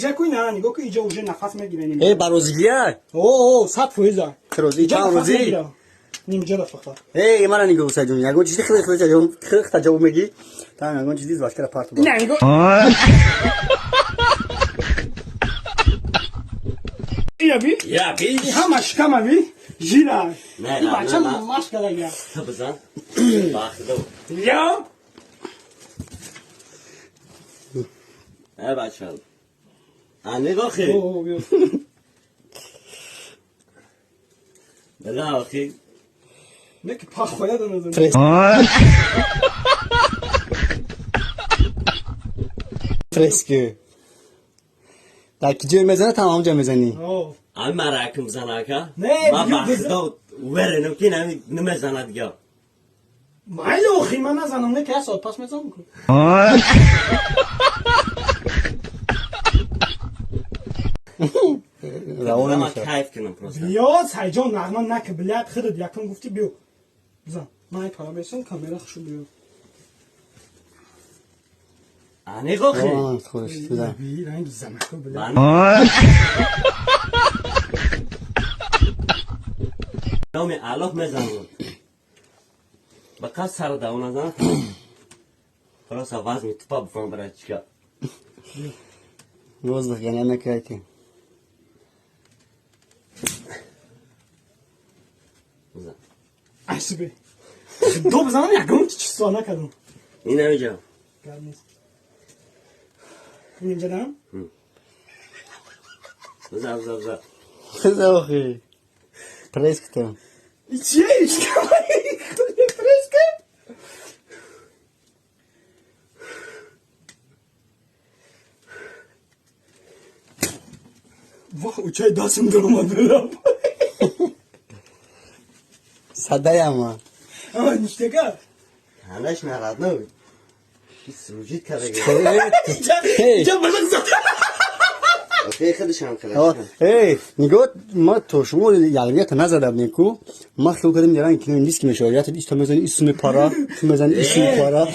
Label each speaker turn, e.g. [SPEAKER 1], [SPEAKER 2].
[SPEAKER 1] نتیجه کوی نه نگاه که اینجا اونجا نفس میگیریم
[SPEAKER 2] ای بروزیه
[SPEAKER 1] اوه 100%
[SPEAKER 2] روزی چند روزی
[SPEAKER 1] نمیجا فقط
[SPEAKER 2] ای مرا نگاه سعی جون نگاه چیزی خیلی تجاوب میگی تا نگاه چیزی باش کرد پارت
[SPEAKER 1] نه نگاه یا بی همش کم بی جیرا این بچه ماش کرده
[SPEAKER 2] بزن
[SPEAKER 1] یا
[SPEAKER 2] ای بچه نگاه خیلی نگاه آخی
[SPEAKER 1] نه که پا خواه دانه
[SPEAKER 2] فرسکه در که جور میزنه تمام جا میزنی
[SPEAKER 3] همه مراکم زنه که
[SPEAKER 1] نه
[SPEAKER 3] ما
[SPEAKER 1] بیو
[SPEAKER 3] بخدا ورنم که نمیزنه دیگه
[SPEAKER 1] مایل آخی من نزنم نه که سال پاس میزنم کن
[SPEAKER 2] روانه
[SPEAKER 3] ما
[SPEAKER 2] میشه
[SPEAKER 3] کیف کنم پروسه
[SPEAKER 1] یا سایجان نغمه نکه بلیت خیلی یکم گفتی بیو بزن من پارا بیسن کامیرا خوشو بیو
[SPEAKER 3] نگاه خیلی
[SPEAKER 2] خودش بزن
[SPEAKER 1] بی رنگ زمکو بلیت
[SPEAKER 3] نامی علاق میزنم با کس سر داون نزنه پروسه وزن تپا بفرم برای چیکار
[SPEAKER 2] روز بخیانه نکردی
[SPEAKER 3] بزن
[SPEAKER 1] عصبی دو بزنم یکم چی سوال نکردم
[SPEAKER 3] این نمیجا
[SPEAKER 1] گرم نیست اینجا دارم
[SPEAKER 3] بزن
[SPEAKER 2] خیلی آخی پریس کتم
[SPEAKER 1] چیه ایش کمایی کنی پریس کن واه اوچای دستم در اومد
[SPEAKER 2] صده اما
[SPEAKER 1] نیشته که
[SPEAKER 3] هنش نرد نبود سروجیت کرده
[SPEAKER 1] اینجا بلق زد
[SPEAKER 3] اوکی خیلیش هم خیلیش
[SPEAKER 2] ای نگاه ما تو شما یعنیت نزدم نیکو ما خیلی کردیم دیران که نیست که میشه یعنی تو میزنی اسم پارا تو میزنی اسم پارا